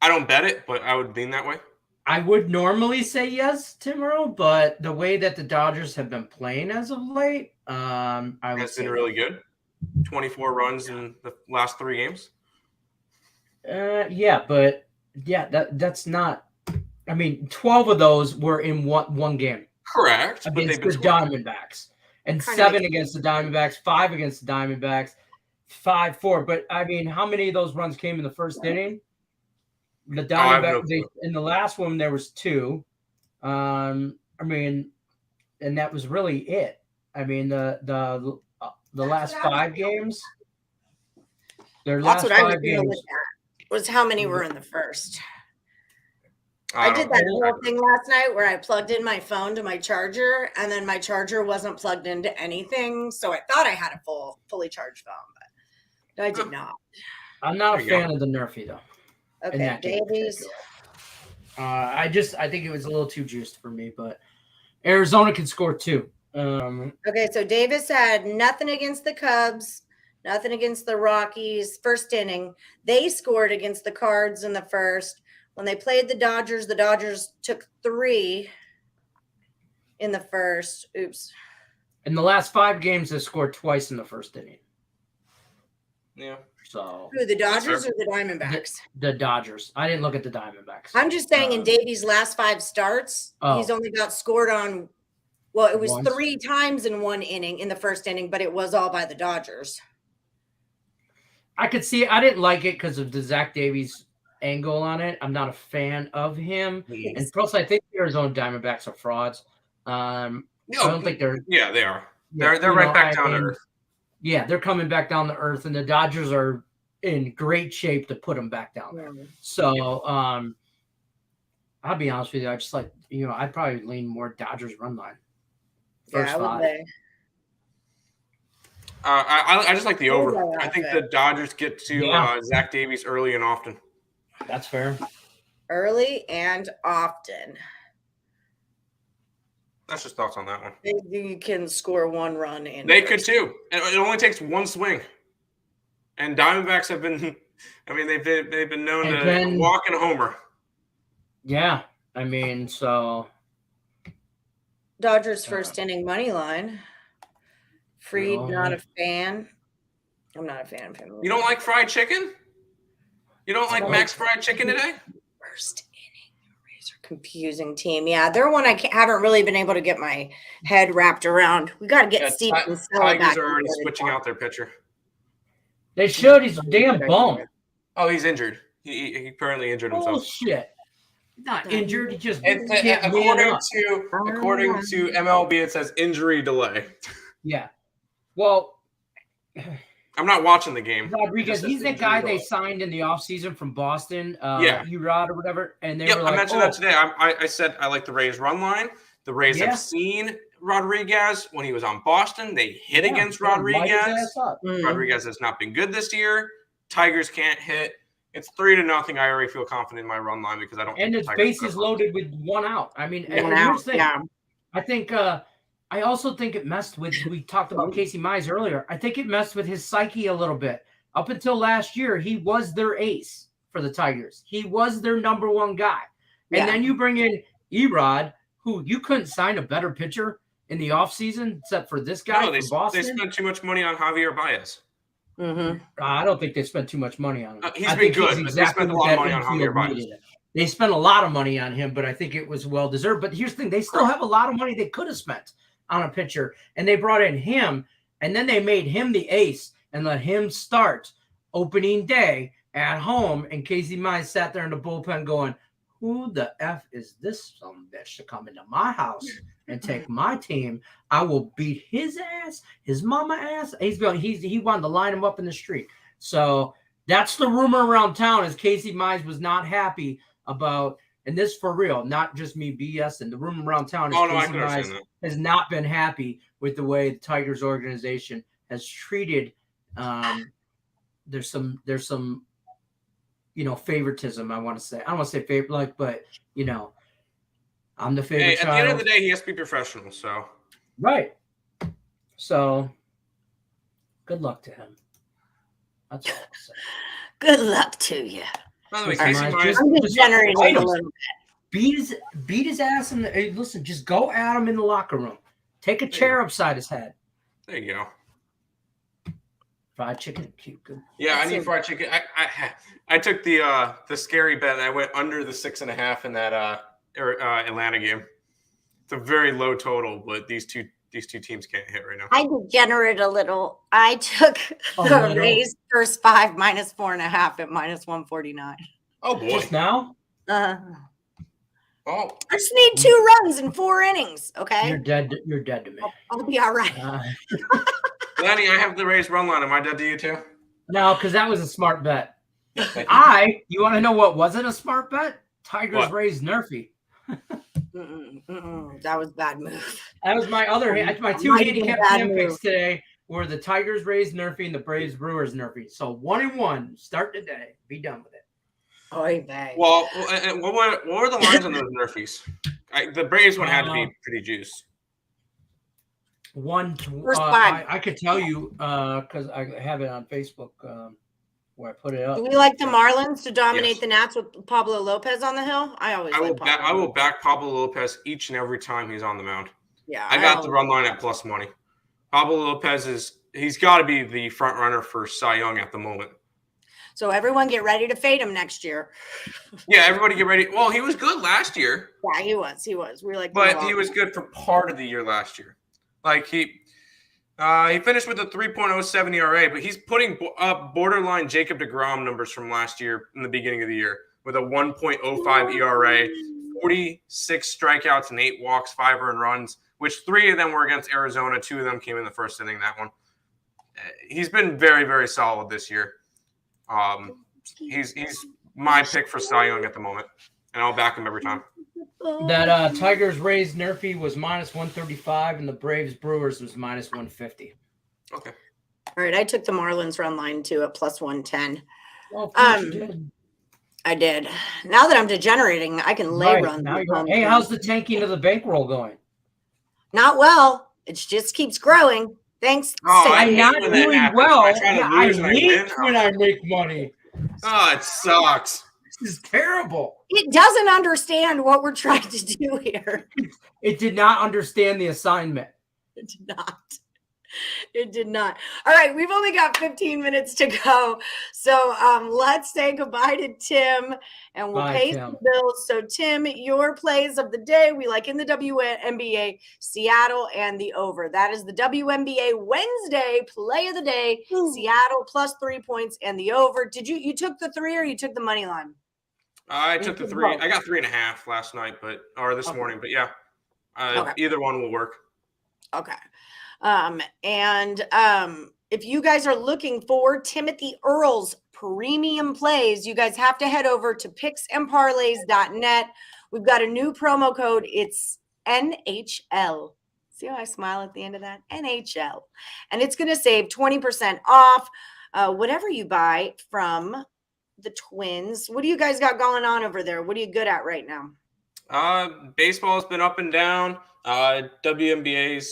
I don't bet it, but I would lean that way. I would normally say yes, Tim Earle, but the way that the Dodgers have been playing as of late, it's been really good. 24 runs in the last 3 games. That's not. I mean, 12 of those were in one game. Correct. Against the Diamondbacks. And 7 against the Diamondbacks, 5 against the Diamondbacks, 5-4. But, I mean, how many of those runs came in the first inning? The Diamondbacks, in the last one, there was 2. I mean, and that was really it. I mean, the last 5 games, That's what I was going to look at, was how many were in the first. I did that whole thing last night where I plugged in my phone to my charger, and then my charger wasn't plugged into anything. So I thought I had a fully charged phone, but I did not. I'm not a fan of the nerfy, though. Okay, Davies. I think it was a little too juiced for me, but Arizona can score 2. Okay, so Davis had nothing against the Cubs. Nothing against the Rockies. First inning, they scored against the Cards in the first. When they played the Dodgers took 3 in the first. Oops. In the last 5 games, they scored twice in the first inning. Yeah. So who, the Dodgers or the Diamondbacks? The Dodgers. I didn't look at the Diamondbacks. I'm just saying in Davies' last 5 starts, he's only got scored on. Well, it was once. 3 times in 1 inning in the first inning, but it was all by the Dodgers. I could see it. I didn't like it because of the Zach Davies angle on it. I'm not a fan of him. Yes. And plus, I think the Arizona Diamondbacks are frauds. I don't think they're. Yeah, they are. They're right back down to earth. Yeah, they're coming back down to earth, and the Dodgers are in great shape to put them back down there. So, I'll be honest with you. I just like, I'd probably lean more Dodgers run line. First 5. I just like the over. I think the Dodgers get to Zach Davies early and often. That's fair. Early and often. That's just thoughts on that one. You can score 1 run in. They could too. It only takes 1 swing. And Diamondbacks have been. I mean, they've been known to walk and homer. Yeah, I mean, so. Dodgers first inning money line. Freed, not a fan. I'm not a fan of him. You don't like fried chicken? You don't like Max fried chicken today? First inning, Rays are confusing team. Yeah, they're one I haven't really been able to get my head wrapped around. We got to get Steve and Stella back. Tigers are already switching out their pitcher. They should. He's a damn bum. Oh, he's injured. He apparently injured himself. Oh shit. Not injured. He just according to MLB, it says injury delay. Yeah. Well, I'm not watching the game. Rodriguez, he's the guy they signed in the offseason from Boston. Erod or whatever. And they were like, I mentioned that today. I said I like the Rays run line. The Rays have seen Rodriguez when he was on Boston. They hit against Rodriguez. Rodriguez has not been good this year. Tigers can't hit. It's 3-0. I already feel confident in my run line because I don't. And its bases loaded with 1 out. I mean, here's the thing. Yeah. I think. I also think it messed with. We talked about Casey Mize earlier. I think it messed with his psyche a little bit. Up until last year, he was their ace for the Tigers. He was their number 1 guy. And then you bring in Erod, who you couldn't sign a better pitcher in the offseason except for this guy from Boston. They spent too much money on Javier Baez. Mm-hmm. I don't think they spent too much money on him. He's been good. But they spent a lot of money on Javier Baez. They spent a lot of money on him, but I think it was well-deserved. But here's the thing. They still have a lot of money they could have spent on a pitcher, and they brought in him, and then they made him the ace and let him start opening day at home, and Casey Mize sat there in the bullpen going, who the F is this some bitch to come into my house and take my team? I will beat his ass, his mama ass. He wanted to line him up in the street. So that's the rumor around town is Casey Mize was not happy about, and this for real, not just me BS. And the rumor around town is Casey Mize has not been happy with the way the Tigers organization has treated. There's some favoritism. I want to say. I don't want to say favorite, but I'm the favorite. At the end of the day, he has to be professional. So right. So good luck to him. That's all I'll say. Good luck to you. By the way, Casey Mize, I'm just generating a little bit. Beat his ass in the. Listen, just go at him in the locker room. Take a chair upside his head. There you go. Fried chicken, cute, good. Yeah, I need fried chicken. I took the scary bet and I went under the 6.5 in that Atlanta game. It's a very low total, but these two teams can't hit right now. I degenerate a little. I took the Rays first 5 minus 4.5 at minus 149. Oh boy! Just now? Oh, I just need 2 runs in 4 innings. Okay, you're dead. You're dead to me. I'll be all right. Lenny, I have the Rays run line. Am I dead to you too? No, because that was a smart bet. You want to know what wasn't a smart bet? Tigers Rays Nerfy. That was a bad move. That was my other my 2 handicap picks today were the Tigers Rays Nerfy and the Braves Brewers Nerfy. So 1-1. Start today. Be done with it. Oy vey. Well, what were the lines on those Nerfies? The Braves one had to be pretty juice. First five. I could tell you because I have it on Facebook where I put it up. Do we like the Marlins to dominate the Nats with Pablo Lopez on the hill? I will back Pablo Lopez each and every time he's on the mound. Yeah, I got the run line at plus money. Pablo Lopez he's got to be the front runner for Cy Young at the moment. So everyone get ready to fade him next year. Yeah, everybody get ready. Well, he was good last year. Yeah, he was. We were like, but he was good for part of the year last year. Like he finished with a 3.07 ERA, but he's putting up borderline Jacob deGrom numbers from last year in the beginning of the year with a 1.05 ERA, 46 strikeouts and 8 walks, 5 earned runs, which 3 of them were against Arizona. 2 of them came in the first inning, that one. He's been very, very solid this year. He's my pick for Cy Young at the moment, and I'll back him every time. That Tigers-Rays Nerfy was minus 135, and the Braves-Brewers was minus 150. Okay. All right, I took the Marlins run line too at plus 110. Well, you did. I did. Now that I'm degenerating, I can lay run. Hey, how's the tanking of the bankroll going? Not well. It just keeps growing. Thanks. I'm not doing well. I hate when I make money. Oh, it sucks. This is terrible. It doesn't understand what we're trying to do here. It did not understand the assignment. It did not. It did not. All right, we've only got 15 minutes to go. So let's say goodbye to Tim, and we'll pay some bills. So, Tim, your plays of the day, we like in the WNBA, Seattle and the over. That is the WNBA Wednesday play of the day, Seattle plus 3 points and the over. Did you took the 3 or you took the money line? I took the 3. I got 3.5 last night, or this morning. But yeah, either one will work. Okay. If you guys are looking for Timothy Earle's premium plays, you guys have to head over to picksandparlays.net. We've got a new promo code. It's NHL. See how I smile at the end of that? NHL. And it's going to save 20% off whatever you buy from the Twins. What do you guys got going on over there? What are you good at right now? Baseball's been up and down. WNBA,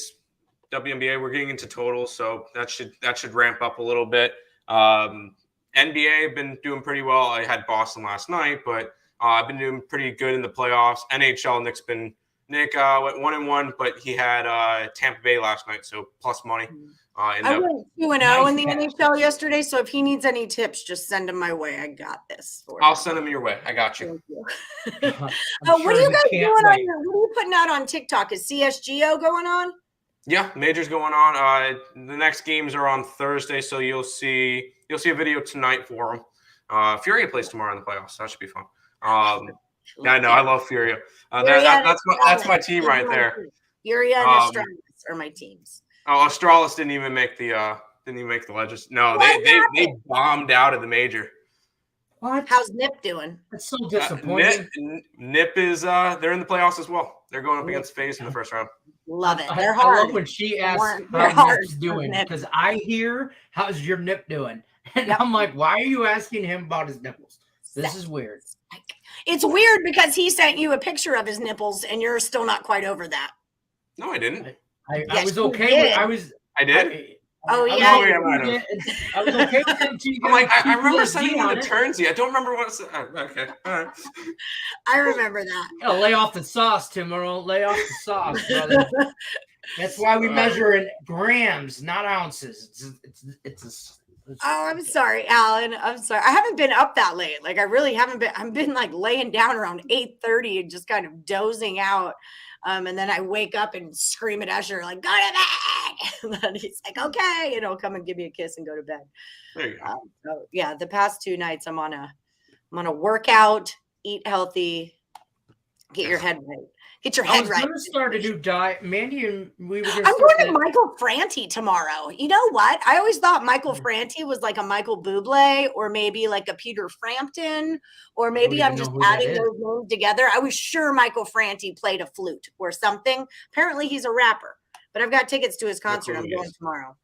we're getting into totals, so that should ramp up a little bit. NBA, been doing pretty well. I had Boston last night, but I've been doing pretty good in the playoffs. NHL, Nick went 1-1, but he had Tampa Bay last night, so plus money. I went 2-0 in the NHL yesterday, so if he needs any tips, just send him my way. I got this. I'll send him your way. I got you. What are you guys doing what are you putting out on TikTok? Is CSGO going on? Yeah, majors going on. The next games are on Thursday, so you'll see a video tonight for them. Furia plays tomorrow in the playoffs. So that should be fun. Yeah, I know. I love Furia. That's my team right there. Furia and Astralis are my teams. Oh, Astralis didn't even make the legends. No, they bombed out of the major. What? How's Nip doing? That's so disappointing. Nip is they're in the playoffs as well. They're going up against FaZe in the first round. Love it. They're hard. I love when she asks how Nip's doing, because I hear, how's your Nip doing? And I'm like, why are you asking him about his nipples? This is weird. It's weird because he sent you a picture of his nipples and you're still not quite over that. No, I didn't. I was okay with I did. I was okay with it. I'm like, I remember sending you the Turnsy. I don't remember what it said. Okay. All right. I remember that. Lay off the sauce, Tim Earle. Lay off the sauce, brother. That's why we measure in grams, not ounces. I'm sorry, Alan. I'm sorry. I haven't been up that late. Like, I really haven't been. I've been like laying down around 8:30 and just kind of dozing out. And then I wake up and scream at Usher, like, go to bed. And then he's like, okay. And he'll come and give me a kiss and go to bed. There you go. So yeah, the past 2 nights I'm on a workout, eat healthy, get your head right. Get your head right. I'm going to start a new diet. Mandy and we were I'm going to Michael Franti tomorrow. You know what? I always thought Michael Franti was like a Michael Bublé or maybe like a Peter Frampton, or maybe I'm just adding those names together. I was sure Michael Franti played a flute or something. Apparently he's a rapper, but I've got tickets to his concert. I'm going tomorrow.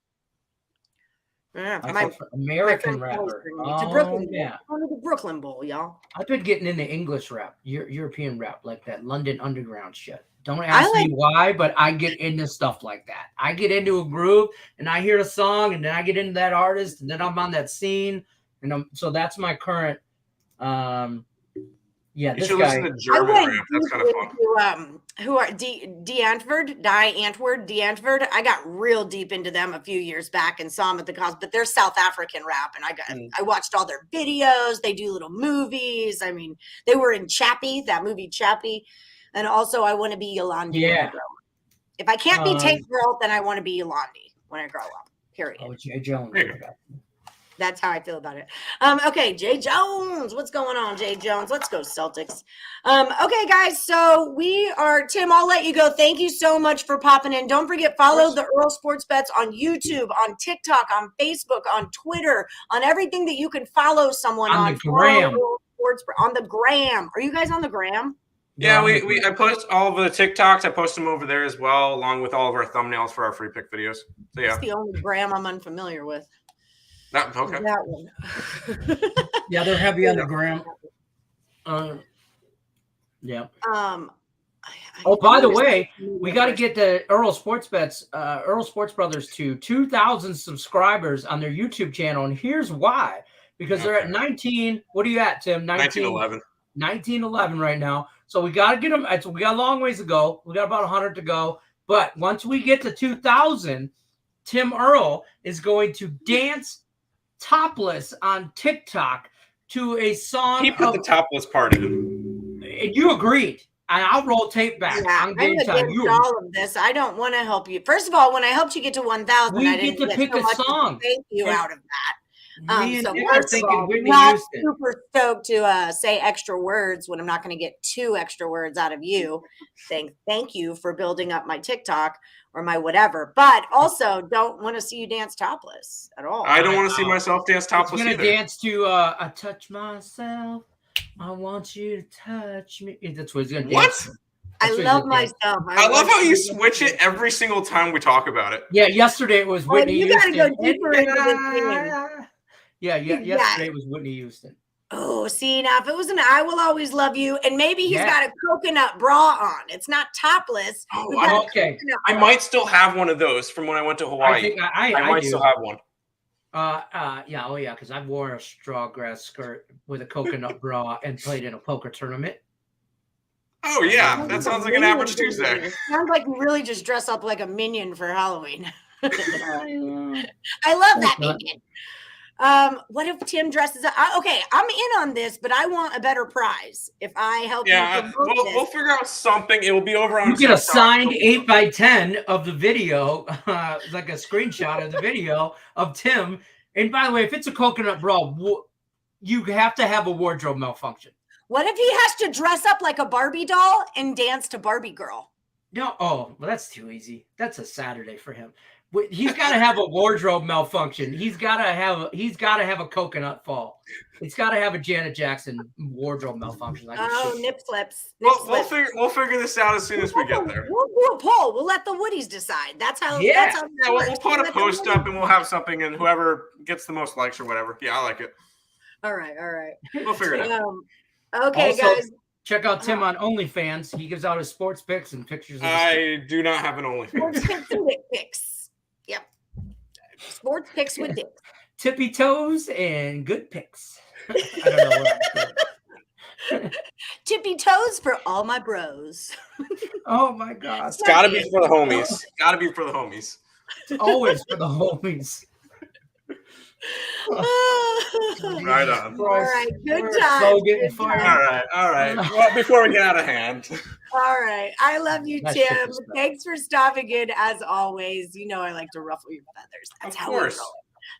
American rapper. To Brooklyn. Yeah. Going to the Brooklyn Bowl, y'all. I've been getting into English rap, European rap, like that London Underground shit. Don't ask me why, but I get into stuff like that. I get into a groove, and I hear a song, and then I get into that artist, and then I'm on that scene, and so that's my current. Yeah, this guy. Listen to German rap. That's kind of fun. Who are Die Antwoord? I got real deep into them a few years back and saw them at the cause, but they're South African rap, and I watched all their videos. They do little movies. I mean, they were in Chappie, that movie Chappie, and also I Want to Be Yolandi. Yeah. If I can't be Tate Girl, then I want to be Yolandi when I grow up. Period. Oh, Jay Jones. That's how I feel about it. Okay, Jay Jones. What's going on, Jay Jones? Let's go Celtics. Okay, guys. So we are, Tim, I'll let you go. Thank you so much for popping in. Don't forget, follow the Earle Sports Bets on YouTube, on TikTok, on Facebook, on Twitter, on everything that you can follow someone on. The gram. On the gram. Are you guys on the gram? Yeah, I post all of the TikToks. I post them over there as well, along with all of our thumbnails for our free pick videos. So yeah. That's the only gram I'm unfamiliar with. Okay. That one. Yeah, they're heavy on the gram. Yeah. Oh, by the way, we got to get the Earle Sports Bets, Earle Sports Brothers to 2,000 subscribers on their YouTube channel, and here's why. Because they're at 19. What are you at, Tim? 1911. 1911 right now. So we got to get them. We got a long ways to go. We got about 100 to go. But once we get to 2,000, Tim Earle is going to dance topless on TikTok to a song. He put the topless part in. And you agreed. And I'll roll tape back. Yeah, I'm against all of this. I don't want to help you. First of all, when I helped you get to 1,000, I didn't get to pick a song. Thank you out of that. So first of all, Whitney not Houston. super stoked to say extra words when I'm not going to get 2 extra words out of you. Thank you for building up my TikTok or my whatever, but also don't want to see you dance topless at all. I don't want to see myself dance topless either. I'm going to dance to I touch myself. I want you to touch me. That's what he's going to dance. What? I love myself. I love how you switch it every single time we talk about it. Yeah, yesterday it was Whitney Houston. You got to go deeper into this game. Yeah, yesterday it was Whitney Houston. Oh, see, now if it was an I Will Always Love You, and maybe he's got a coconut bra on. It's not topless. Oh, okay. I might still have one of those from when I went to Hawaii. I might still have one. Yeah, because I wore a straw grass skirt with a coconut bra and played in a poker tournament. Oh, yeah. That sounds like an average Tuesday. Sounds like you really just dress up like a minion for Halloween. I love that minion. What if Tim dresses up? Okay, I'm in on this, but I want a better prize if I help you. Yeah, we'll figure out something. It will be over on. You get a signed 8x10 of the video, like a screenshot of the video of Tim. And by the way, if it's a coconut bra, you have to have a wardrobe malfunction. What if he has to dress up like a Barbie doll and dance to Barbie Girl? No, well, that's too easy. That's a Saturday for him. He's got to have a wardrobe malfunction. He's got to have a coconut fall. He's got to have a Janet Jackson wardrobe malfunction. Nip slips. We'll figure this out as soon as we get there. We'll do a poll. We'll let the Woodies decide. That's how. Yeah. That's how we'll put a post up and we'll have something, and whoever gets the most likes or whatever. Yeah, I like it. All right. We'll figure it out. Okay, also, guys. Check out Tim on OnlyFans. He gives out his sports picks and pictures. I do not have an OnlyFans. Sports picks and dick pics. Yep. Sports picks with dicks. Tippy toes and good picks. I don't know what Tippy toes for all my bros. Oh my God. It's gotta be for the homies. It's always for the homies. Right on. All right, good time. All right. Well, before we get out of hand. All right. I love you, Tim. Thanks for stopping in as always. You know I like to ruffle your feathers.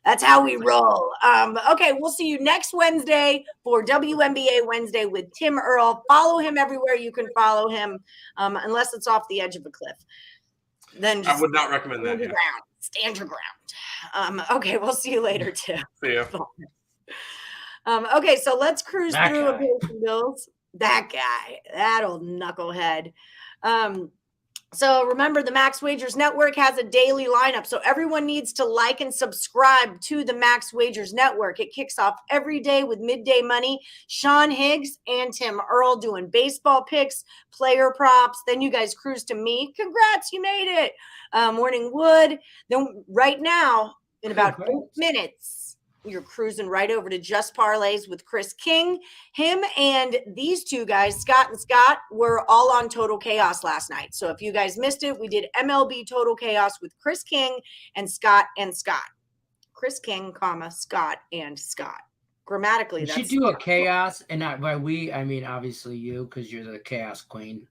That's how we roll. Okay, we'll see you next Wednesday for WNBA Wednesday with Tim Earle. Follow him everywhere you can follow him, unless it's off the edge of a cliff. Then just I would not recommend that. Stand your ground. Okay, we'll see you later, Tim. See ya. Okay, so let's cruise through a bills. That guy, that old knucklehead. So remember, the Max Wagers Network has a daily lineup. So everyone needs to like and subscribe to the Max Wagers Network. It kicks off every day with Midday Money. Sean Higgs and Tim Earle doing baseball picks, player props. Then you guys cruise to me. Congrats, you made it. Morning Wood. Then right now, in about 8 minutes, you're cruising right over to Just Parlays with Chris King. Him and these two guys, Scott and Scott, were all on Total Chaos last night. So if you guys missed it, we did MLB Total Chaos with Chris King and Scott and Scott. Chris King, comma, Scott and Scott. Grammatically, that's... You should do a chaos, and by we, I mean obviously you, because you're the chaos queen.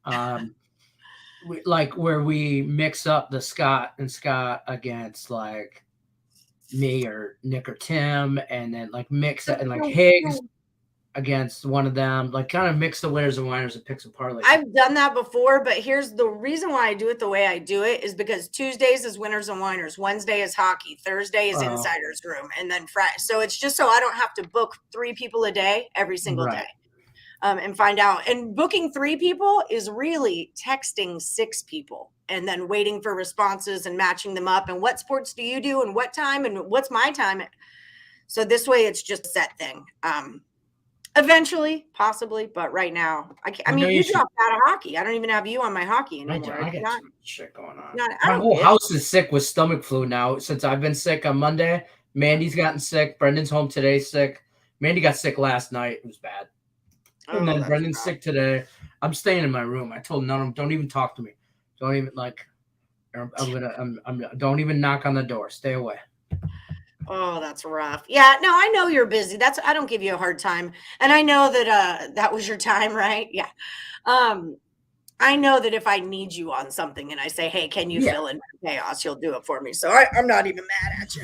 Like where we mix up the Scott and Scott against like me or Nick or Tim, and then like mix it and like Higgs against one of them, like kind of mix the winners and whiners and picks and parlays. I've done that before, but here's the reason why I do it the way I do it is because Tuesdays is winners and whiners, Wednesday is hockey, Thursday is insiders room, and then Friday. So it's just so I don't have to book 3 people a day every single day. And find out. And booking 3 people is really texting 6 people and then waiting for responses and matching them up. And what sports do you do and what time and what's my time? So this way it's just a set thing. Eventually, possibly, but right now, I mean, you dropped out of hockey. I don't even have you on my hockey anymore. I got some shit going on. My whole house is sick with stomach flu now. Since I've been sick on Monday, Mandy's gotten sick. Brendan's home today sick. Mandy got sick last night. It was bad. And then Brendan's sick today. I'm staying in my room. I told none of them, don't even talk to me. Don't even don't even knock on the door. Stay away. Oh, that's rough. Yeah, no, I know you're busy. I don't give you a hard time. And I know that that was your time, right? Yeah. I know that if I need you on something and I say, hey, can you fill in chaos, you'll do it for me. So I'm not even mad at you.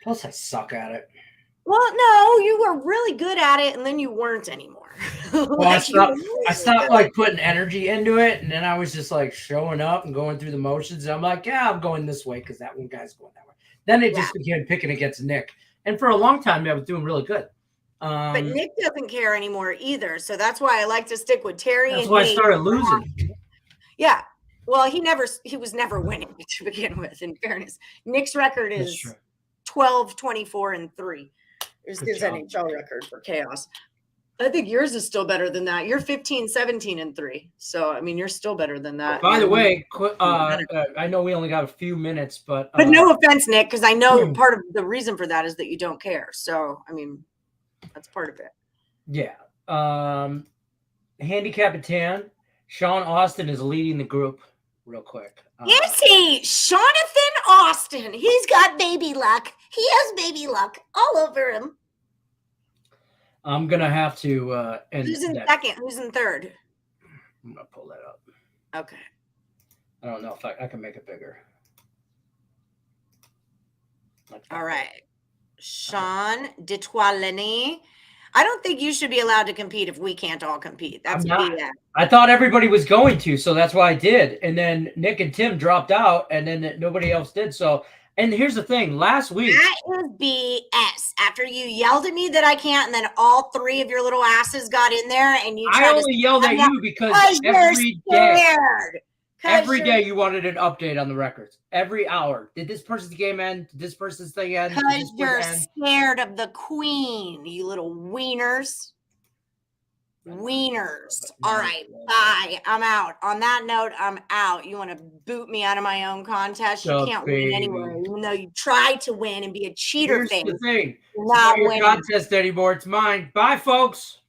Plus I suck at it. Well, no, you were really good at it, and then you weren't anymore. Well, I stopped like putting energy into it, and then I was just like showing up and going through the motions. And I'm like, yeah, I'm going this way because that one guy's going that way. Then it just began picking against Nick, and for a long time, I was doing really good. But Nick doesn't care anymore either, so that's why I like to stick with Terry. That's why I started losing. Yeah. Well, he was never winning to begin with. In fairness, Nick's record is 12-24-3. Is his NHL record for chaos. I think yours is still better than that. You're 15-17-3. So, I mean, you're still better than that. By the way, I know we only got a few minutes, but no offense, Nick, because I know part of the reason for that is that you don't care. So, I mean, that's part of it. Yeah. Handicapper, Sean Austin is leading the group real quick. Is he? Jonathan Austin. He's got baby luck. He has baby luck all over him. I'm going to have to end. Who's in second? Who's in third? I'm going to pull that up. Okay. I don't know if I can make it bigger. All right. Sean Detroit Lenny. I don't think you should be allowed to compete if we can't all compete. That's BS. I thought everybody was going to, so that's why I did. And then Nick and Tim dropped out, and then nobody else did. So, and here's the thing: last week that is BS. After you yelled at me that I can't, and then all 3 of your little asses got in there, and you. I only yelled at you because every day you wanted an update on the records. Every hour. Did this person's game end? Did this person's thing end? Because you're scared of the queen, you little wieners. Wieners. All right. Bye. I'm out. On that note, I'm out. You want to boot me out of my own contest? You can't win anywhere, even though you tried to win and be a cheater. Here's the thing. Not winning. Contest anymore. It's mine. Bye, folks.